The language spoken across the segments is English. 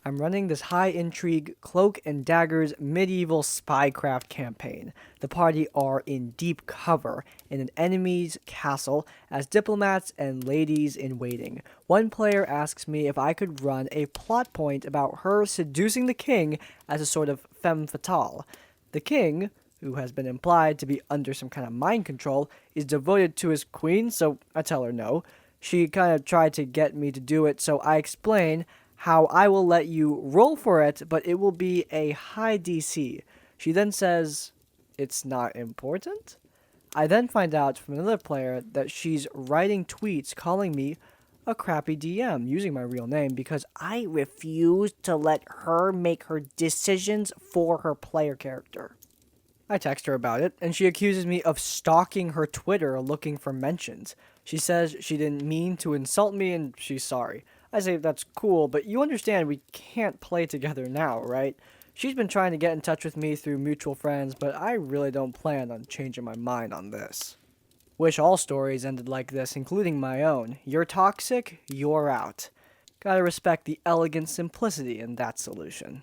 I'm running this high-intrigue, cloak and daggers medieval spycraft campaign. The party are in deep cover in an enemy's castle as diplomats and ladies-in-waiting. One player asks me if I could run a plot point about her seducing the king as a sort of femme fatale. The king, who has been implied to be under some kind of mind control, is devoted to his queen, so I tell her no. She kind of tried to get me to do it, so I explain how I will let you roll for it, but it will be a high DC. She then says, it's not important? I then find out from another player that she's writing tweets calling me a crappy DM using my real name because I refuse to let her make her decisions for her player character. I text her about it, and she accuses me of stalking her Twitter looking for mentions. She says she didn't mean to insult me and she's sorry. I say that's cool, but you understand we can't play together now, right? She's been trying to get in touch with me through mutual friends, but I really don't plan on changing my mind on this. Wish all stories ended like this, including my own. You're toxic, you're out. Gotta respect the elegant simplicity in that solution.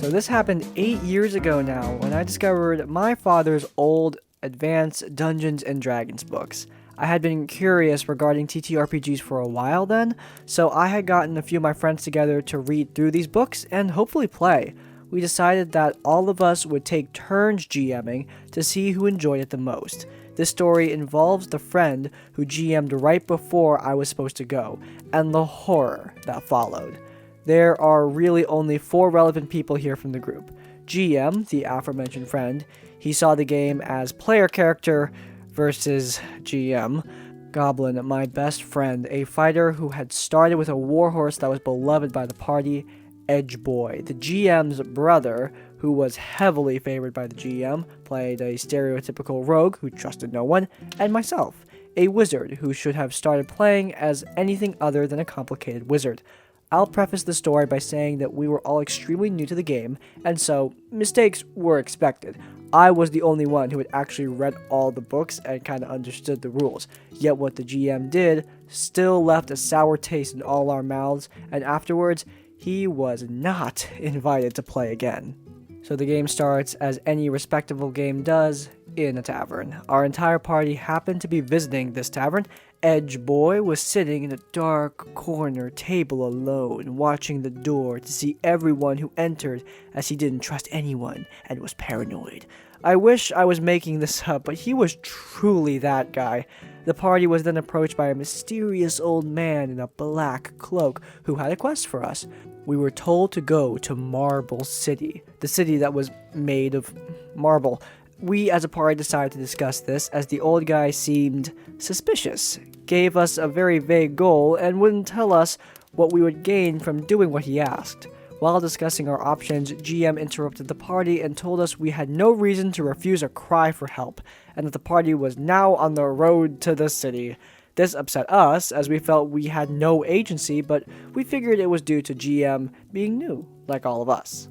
So this happened 8 years ago now when I discovered my father's old Advanced Dungeons & Dragons books. I had been curious regarding TTRPGs for a while then, so I had gotten a few of my friends together to read through these books and hopefully play. We decided that all of us would take turns GMing to see who enjoyed it the most. This story involves the friend who GM'd right before I was supposed to go, and the horror that followed. There are really only 4 relevant people here from the group. GM, the aforementioned friend, he saw the game as player character versus GM. Goblin, my best friend, a fighter who had started with a warhorse that was beloved by the party. Edgeboy, the GM's brother, who was heavily favored by the GM, played a stereotypical rogue who trusted no one, and myself, a wizard who should have started playing as anything other than a complicated wizard. I'll preface the story by saying that we were all extremely new to the game, and so mistakes were expected. I was the only one who had actually read all the books and kind of understood the rules, yet what the GM did still left a sour taste in all our mouths, and afterwards, he was not invited to play again. So the game starts as any respectable game does, in a tavern. Our entire party happened to be visiting this tavern. Edgeboy was sitting in a dark corner table alone, watching the door to see everyone who entered as he didn't trust anyone and was paranoid. I wish I was making this up, but he was truly that guy. The party was then approached by a mysterious old man in a black cloak who had a quest for us. We were told to go to Marble City, the city that was made of marble. We as a party decided to discuss this as the old guy seemed suspicious, gave us a very vague goal, and wouldn't tell us what we would gain from doing what he asked. While discussing our options, GM interrupted the party and told us we had no reason to refuse a cry for help, and that the party was now on the road to the city. This upset us, as we felt we had no agency, but we figured it was due to GM being new, like all of us.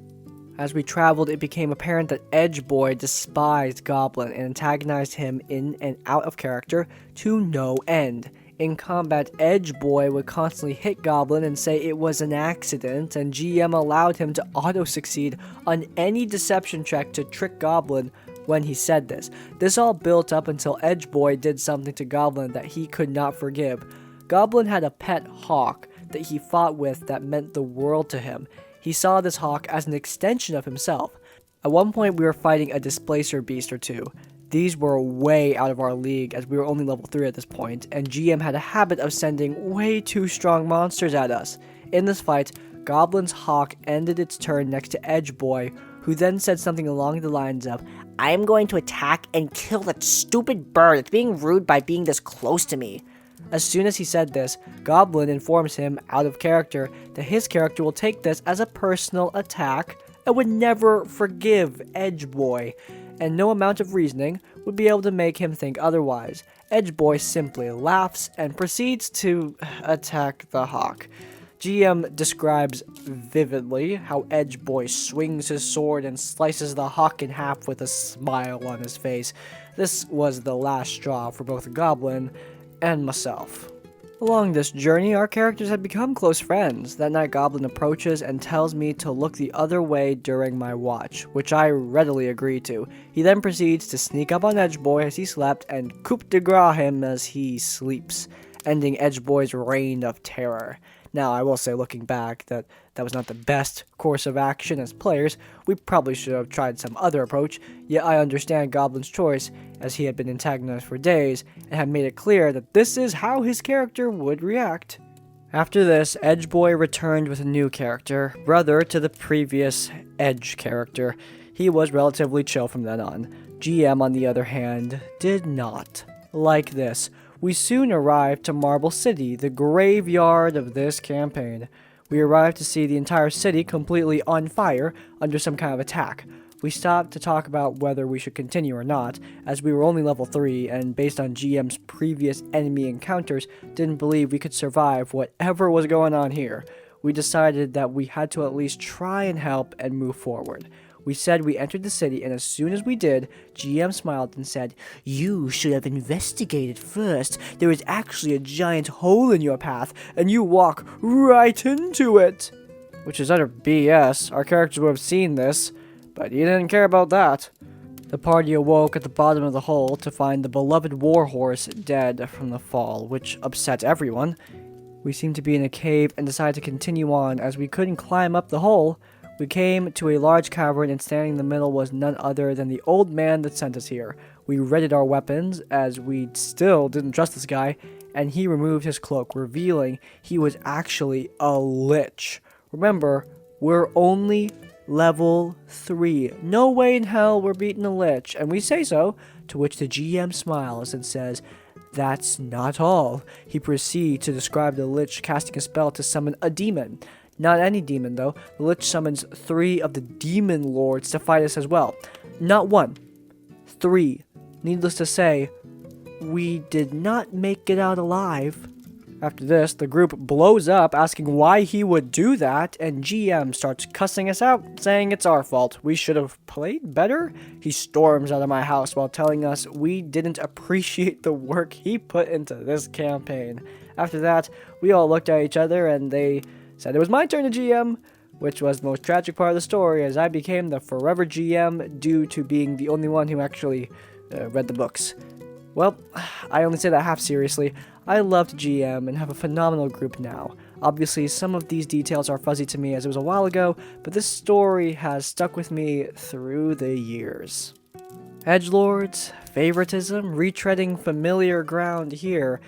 As we traveled, it became apparent that Edgeboy despised Goblin and antagonized him in and out of character to no end. In combat, Edgeboy would constantly hit Goblin and say it was an accident, and GM allowed him to auto-succeed on any deception check to trick Goblin when he said this. This all built up until Edgeboy did something to Goblin that he could not forgive. Goblin had a pet hawk that he fought with that meant the world to him. He saw this hawk as an extension of himself. At one point, we were fighting a displacer beast or two. These were way out of our league as we were only level 3 at this point, and GM had a habit of sending way too strong monsters at us. In this fight, Goblin's hawk ended its turn next to Edgeboy, who then said something along the lines of, "I am going to attack and kill that stupid bird. It's being rude by being this close to me." As soon as he said this, Goblin informs him, out of character, that his character will take this as a personal attack and would never forgive Edgeboy, and no amount of reasoning would be able to make him think otherwise. Edgeboy simply laughs and proceeds to attack the hawk. GM describes vividly how Edgeboy swings his sword and slices the hawk in half with a smile on his face. This was the last straw for both Goblin and myself. Along this journey, our characters had become close friends. That night, Goblin approaches and tells me to look the other way during my watch, which I readily agree to. He then proceeds to sneak up on Edgeboy as he slept and coup de grace him as he sleeps, ending Edgeboy's reign of terror. Now, I will say, looking back, that was not the best course of action as players. We probably should have tried some other approach, yet I understand Goblin's choice, as he had been antagonized for days, and had made it clear that this is how his character would react. After this, Edgeboy returned with a new character, brother to the previous Edge character. He was relatively chill from then on. GM, on the other hand, did not. Like this. We soon arrived to Marble City, the graveyard of this campaign. We arrived to see the entire city completely on fire, under some kind of attack. We stopped to talk about whether we should continue or not, as we were only level 3, and based on GM's previous enemy encounters, didn't believe we could survive whatever was going on here. We decided that we had to at least try and help and move forward. We said we entered the city, and as soon as we did, GM smiled and said, "You should have investigated first. There is actually a giant hole in your path, and you walk right into it." Which is utter BS. Our characters would have seen this, but he didn't care about that. The party awoke at the bottom of the hole to find the beloved warhorse dead from the fall, which upset everyone. We seemed to be in a cave and decided to continue on as we couldn't climb up the hole. We came to a large cavern, and standing in the middle was none other than the old man that sent us here. We readied our weapons, as we still didn't trust this guy, and he removed his cloak, revealing he was actually a lich. Remember, we're only level 3. No way in hell we're beating a lich, and we say so, to which the GM smiles and says, "That's not all." He proceeds to describe the lich casting a spell to summon a demon. Not any demon, though. The lich summons 3 of the demon lords to fight us as well. Not 1, 3. Needless to say, we did not make it out alive. After this, the group blows up, asking why he would do that, and GM starts cussing us out, saying it's our fault. We should have played better. He storms out of my house while telling us we didn't appreciate the work he put into this campaign. After that, we all looked at each other, and they said it was my turn to GM, which was the most tragic part of the story, as I became the forever GM due to being the only one who actually read the books. Well, I only say that half seriously. I love to GM and have a phenomenal group now. Obviously, some of these details are fuzzy to me as it was a while ago, but this story has stuck with me through the years. Edgelords, favoritism, retreading familiar ground here.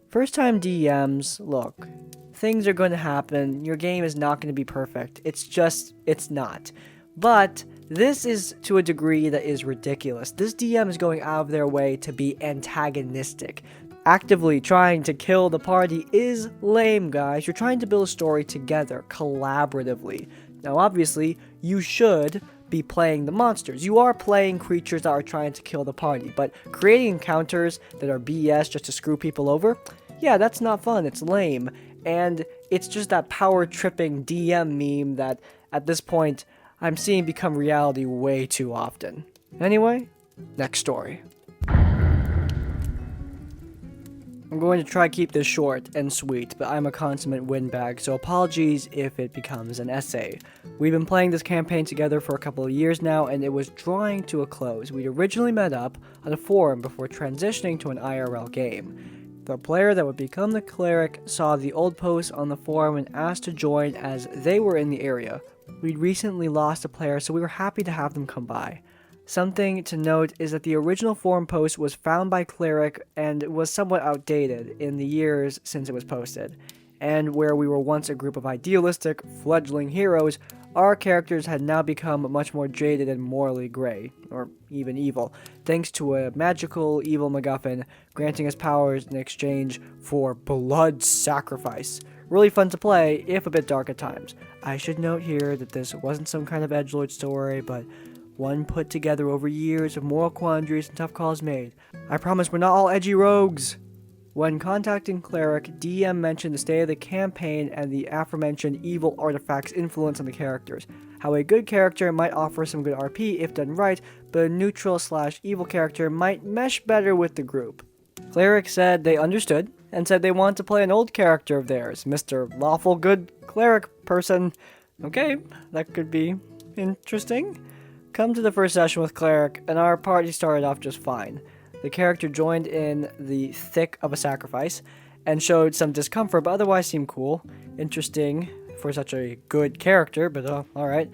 First time DMs, look. Things are going to happen. Your game is not going to be perfect. It's not. But this is to a degree that is ridiculous. This DM is going out of their way to be antagonistic. Actively trying to kill the party is lame, guys. You're trying to build a story together, collaboratively. Now, obviously, you should be playing the monsters. You are playing creatures that are trying to kill the party, but creating encounters that are BS just to screw people over, yeah, that's not fun. It's lame. And it's just that power-tripping DM meme that, at this point, I'm seeing become reality way too often. Anyway, next story. I'm going to try to keep this short and sweet, but I'm a consummate windbag, so apologies if it becomes an essay. We've been playing this campaign together for a couple of years now, and it was drawing to a close. We'd originally met up on a forum before transitioning to an IRL game. The player that would become the cleric saw the old post on the forum and asked to join as they were in the area. We'd recently lost a player, so we were happy to have them come by. Something to note is that the original forum post was found by Cleric and was somewhat outdated in the years since it was posted. And where we were once a group of idealistic, fledgling heroes, our characters had now become much more jaded and morally gray, or even evil, thanks to a magical evil MacGuffin granting us powers in exchange for blood sacrifice. Really fun to play, if a bit dark at times. I should note here that this wasn't some kind of edgelord story, but one put together over years of moral quandaries and tough calls made. I promise we're not all edgy rogues. When contacting Cleric, DM mentioned the state of the campaign and the aforementioned evil artifacts' influence on the characters. How a good character might offer some good RP if done right, but a neutral/evil character might mesh better with the group. Cleric said they understood, and said they want to play an old character of theirs, Mr. Lawful Good Cleric Person. Okay, that could be interesting. Come to the first session with Cleric, and our party started off just fine. The character joined in the thick of a sacrifice, and showed some discomfort, but otherwise seemed cool. Interesting for such a good character, but alright.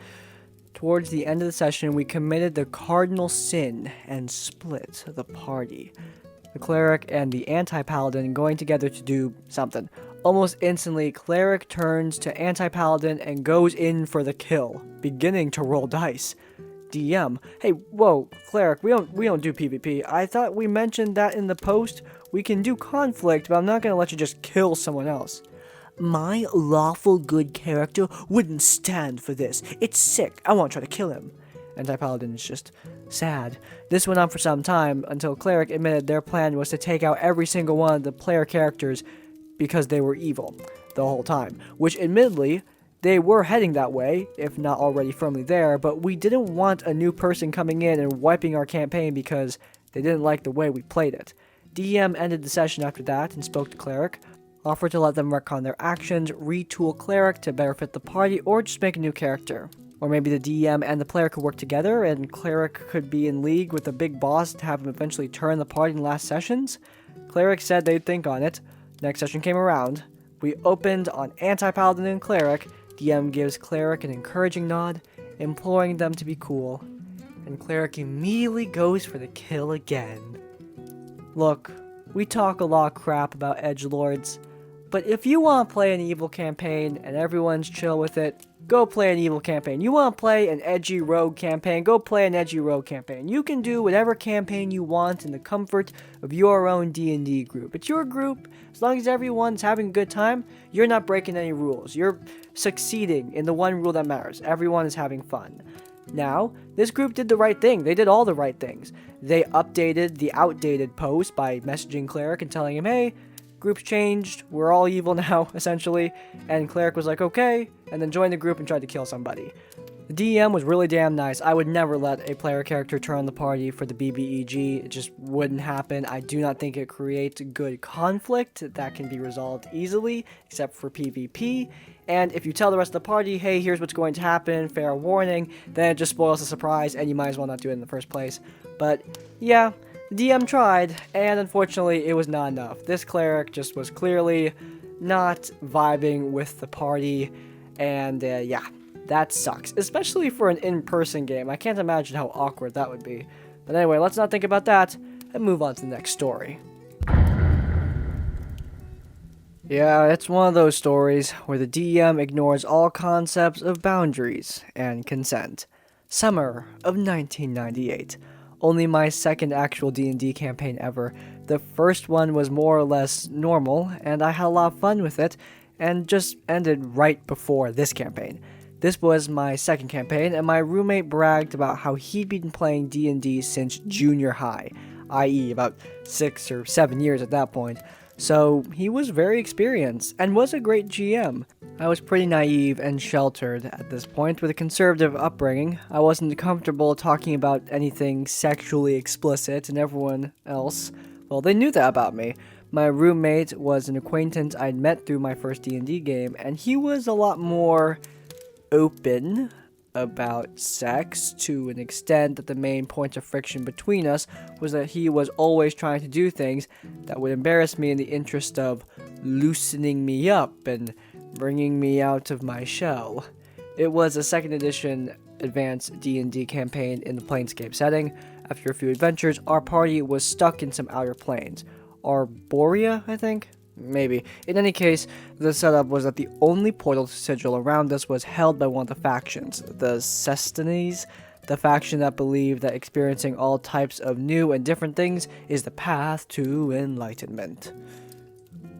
Towards the end of the session, we committed the cardinal sin and split the party. The Cleric and the Anti-Paladin going together to do something. Almost instantly, Cleric turns to Anti-Paladin and goes in for the kill, beginning to roll dice. DM, hey, whoa, Cleric, we don't do PvP. I thought we mentioned that in the post. We can do conflict, but I'm not gonna let you just kill someone else. My lawful good character wouldn't stand for this. It's sick. I won't try to kill him. Anti-Paladin is just sad. This went on for some time until Cleric admitted their plan was to take out every single one of the player characters because they were evil the whole time, which admittedly they were heading that way, if not already firmly there, but we didn't want a new person coming in and wiping our campaign because they didn't like the way we played it. DM ended the session after that and spoke to Cleric, offered to let them retcon their actions, retool Cleric to better fit the party, or just make a new character. Or maybe the DM and the player could work together, and Cleric could be in league with the big boss to have him eventually turn the party in last sessions. Cleric said they'd think on it. Next session came around. We opened on Anti-Paladin and Cleric. DM gives Cleric an encouraging nod, imploring them to be cool, and Cleric immediately goes for the kill again. Look, we talk a lot of crap about edgelords, but if you want to play an evil campaign and everyone's chill with it, go play an evil campaign. You want to play an edgy rogue campaign, go play an edgy rogue campaign. You can do whatever campaign you want in the comfort of your own D&D group. It's your group. As long as everyone's having a good time, you're not breaking any rules. You're succeeding in the one rule that matters. Everyone is having fun. Now, this group did the right thing. They did all the right things. They updated the outdated post by messaging Cleric and telling him, hey, group's changed, we're all evil now, essentially. And Cleric was like, okay, and then joined the group and tried to kill somebody. The DM was really damn nice. I would never let a player character turn on the party for the BBEG. It just wouldn't happen. I do not think it creates good conflict that can be resolved easily, except for PvP. And if you tell the rest of the party, hey, here's what's going to happen, fair warning, then it just spoils the surprise, and you might as well not do it in the first place. But, yeah, the DM tried, and unfortunately, it was not enough. This Cleric just was clearly not vibing with the party, and, yeah. That sucks, especially for an in-person game. I can't imagine how awkward that would be. But anyway, let's not think about that and move on to the next story. Yeah, it's one of those stories where the DM ignores all concepts of boundaries and consent. Summer of 1998. Only my second actual D&D campaign ever. The first one was more or less normal, and I had a lot of fun with it, and just ended right before this campaign. This was my second campaign, and my roommate bragged about how he'd been playing D&D since junior high, i.e. about 6 or 7 years at that point. So he was very experienced, and was a great GM. I was pretty naive and sheltered at this point with a conservative upbringing. I wasn't comfortable talking about anything sexually explicit, and everyone else, well, they knew that about me. My roommate was an acquaintance I'd met through my first D&D game, and he was a lot more open about sex to an extent that the main point of friction between us was that he was always trying to do things that would embarrass me in the interest of loosening me up and bringing me out of my shell. It was a 2nd edition advanced D&D campaign in the Planescape setting. After a few adventures, our party was stuck in some outer planes. Arborea, I think? Maybe. In any case, the setup was that the only portal to Sigil around us was held by one of the factions, the Sestines, the faction that believed that experiencing all types of new and different things is the path to enlightenment.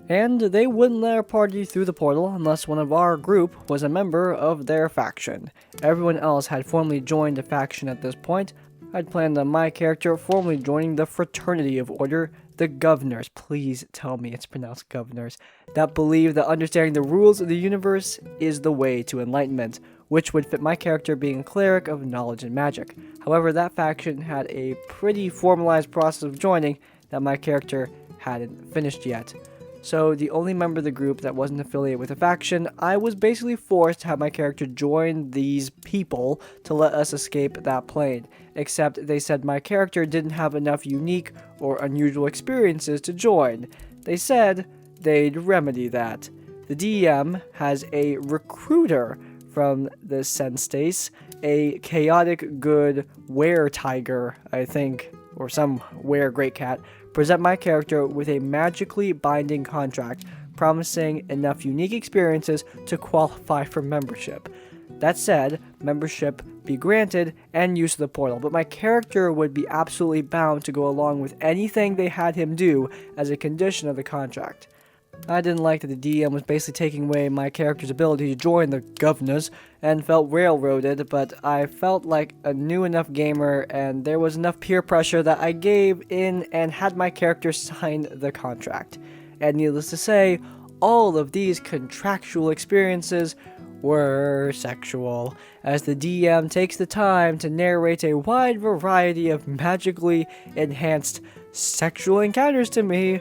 And they wouldn't let our party through the portal unless one of our group was a member of their faction. Everyone else had formally joined the faction at this point. I'd planned on my character formally joining the Fraternity of Order, the Governors, please tell me it's pronounced Governors, that believe that understanding the rules of the universe is the way to enlightenment, which would fit my character being a cleric of knowledge and magic. However, that faction had a pretty formalized process of joining that my character hadn't finished yet. So the only member of the group that wasn't affiliated with a faction, I was basically forced to have my character join these people to let us escape that plane. Except they said my character didn't have enough unique or unusual experiences to join. They said they'd remedy that. The DM has a recruiter from the Senstace, a chaotic good were-tiger, I think, or some were-great cat, present my character with a magically binding contract, promising enough unique experiences to qualify for membership. That said, membership be granted and use of the portal, but my character would be absolutely bound to go along with anything they had him do as a condition of the contract. I didn't like that the DM was basically taking away my character's ability to join the governors and felt railroaded, but I felt like a new enough gamer and there was enough peer pressure that I gave in and had my character sign the contract. And needless to say, all of these contractual experiences were sexual, as the DM takes the time to narrate a wide variety of magically enhanced sexual encounters to me.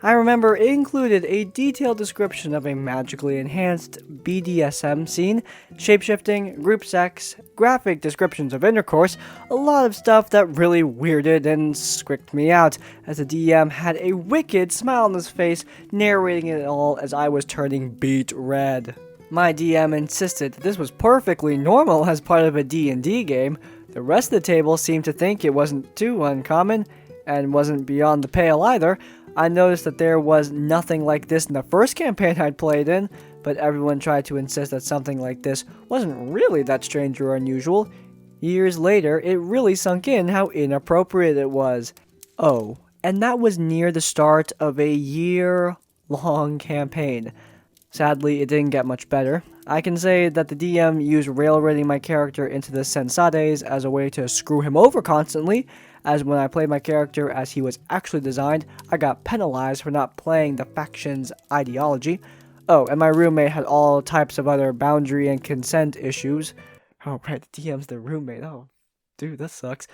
I remember it included a detailed description of a magically enhanced BDSM scene, shapeshifting, group sex, graphic descriptions of intercourse, a lot of stuff that really weirded and squicked me out, as the DM had a wicked smile on his face, narrating it all as I was turning beet red. My DM insisted that this was perfectly normal as part of a D&D game. The rest of the table seemed to think it wasn't too uncommon, and wasn't beyond the pale either. I noticed that there was nothing like this in the first campaign I'd played in, but everyone tried to insist that something like this wasn't really that strange or unusual. Years later, it really sunk in how inappropriate it was. Oh, and that was near the start of a year-long campaign. Sadly, it didn't get much better. I can say that the DM used railroading my character into the Sensades as a way to screw him over constantly, as when I played my character as he was actually designed, I got penalized for not playing the faction's ideology. Oh, and my roommate had all types of other boundary and consent issues. Oh, right, the DM's the roommate. Oh, dude, that sucks.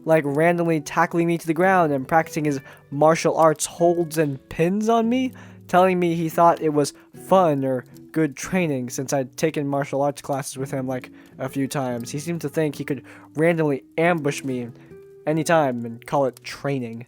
Like randomly tackling me to the ground and practicing his martial arts holds and pins on me, telling me he thought it was fun or good training since I'd taken martial arts classes with him like a few times. He seemed to think he could randomly ambush me anytime and call it training.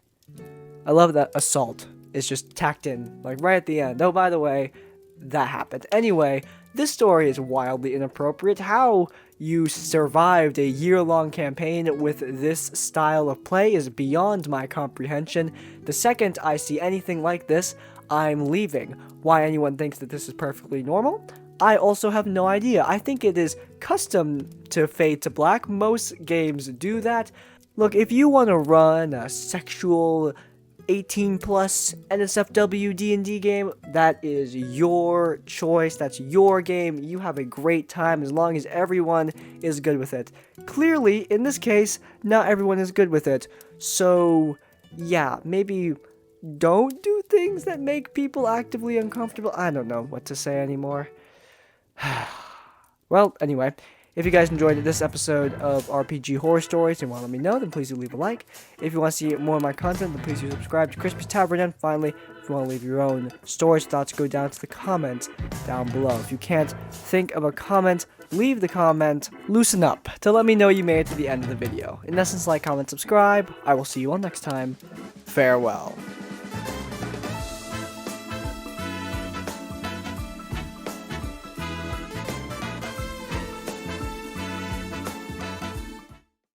I love that assault is just tacked in, like right at the end. Oh, by the way, that happened. Anyway, this story is wildly inappropriate. How you survived a year-long campaign with this style of play is beyond my comprehension. The second I see anything like this, I'm leaving. Why anyone thinks that this is perfectly normal? I also have no idea. I think it is custom to Fade to Black. Most games do that. Look, if you want to run a sexual 18-plus NSFW D&D game, that is your choice. That's your game. You have a great time as long as everyone is good with it. Clearly, in this case, not everyone is good with it. So, yeah, maybe don't do things that make people actively uncomfortable. I don't know what to say anymore. Well, anyway, if you guys enjoyed this episode of RPG Horror Stories and want to let me know, then please do leave a like. If you want to see more of my content, then please do subscribe to Crispy's Tavern. And finally, if you want to leave your own stories thoughts, go down to the comments down below. If you can't think of a comment, leave the comment, loosen up, to let me know you made it to the end of the video. In essence, like, comment, subscribe. I will see you all next time. Farewell.